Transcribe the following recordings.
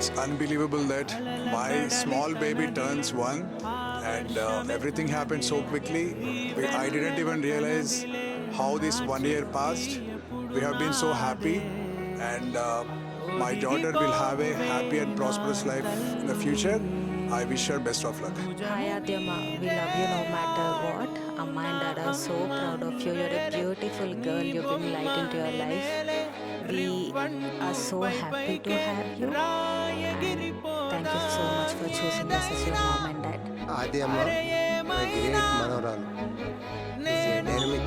It's unbelievable that my small baby turns one and everything happened so quickly. I didn't even realize how this 1 year passed. We have been so happy, and my daughter will have a happy and prosperous life in the future. I wish her best of luck. Hi Adyama, we love you no matter what. Amma and Dad are so proud of you. You're a beautiful girl. You bring light into your life. We are so happy to have you. And thank you so much for choosing us as your mom and dad. Adi Amma, a great Manoral. Is a dynamic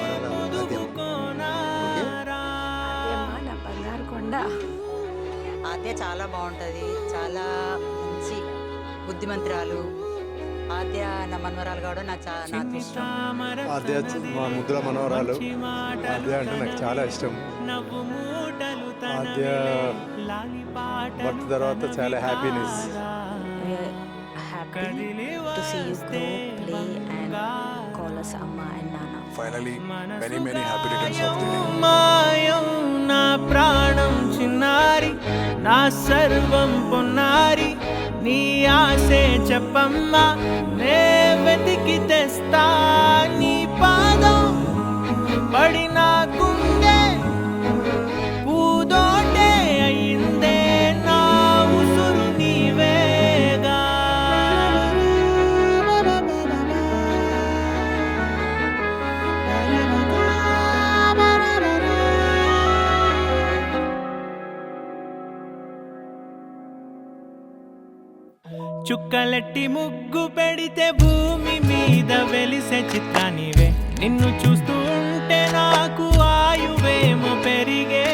Manoral Adi Amma. అదేమ్మా నా బంగారు కొండ. ఆద్య చాలా బాగుంటుంది, చాలా మంచి బుద్ధిమంతురాలు. ఆద్య నా మనవరాలు కూడా నాకు ఇష్టం. ఆద్య మా ముద్దుల మనవరాలు. ఆద్య అంటే నాకు చాలా ఇష్టం. ఆద్య బర్త్ తర్వాత చాలా happiness. We are happy to see you grow, play and call us Amma and Nana. Finally, many happy returns of the day. మాయం నా ప్రాణం చిన్నారి, నా సర్వం పొన్నారి, నీ ఆశే చెప్పమ్మా, నే వెతికి తెస్తా నీ పాదం పడిన గుండె పూదోటే అయిందే నా ఉసురు నీవేగా. చుక్కలెట్టి ముగ్గు పెడితే భూమి మీద వెలిసే చిత్రానివే, నిన్ను చూస్తూ ఉంటే నాకు ఆయువేమో పెరిగే.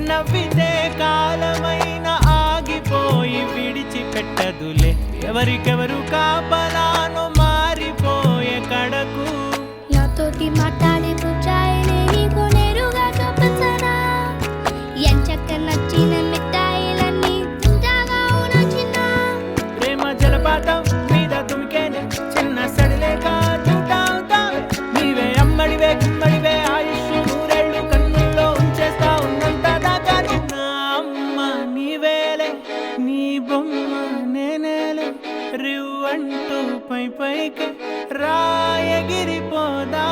నవ్వితే కాలమైన ఆగిపోయి విడిచిపెట్టదులే, ఎవరికెవరు కాపలానో మారిపోయే కడకు. నాతోటి మాట్లాడే బుజ్జాయిని నీకు నేరుగా చూపించనా, ఎంచక్క నచ్చిన మిఠాయిలన్నీ తింటాగా నచ్చిన ప్రేమ జలపాతం మీద తుమికేనే చిన్న సడిలేక చూటావుతా, నీవే అమ్మడివే గుమ్మడివే ఆయుష్ నూరేళ్ళు కన్నుల్లో ఉంచేస్తా ఉన్నంత దాకా. నా అమ్మ నీవేలే, నీ బొమ్మ నేనేలే, రివ్వంటూ పైకి రాయగిరిపోదా.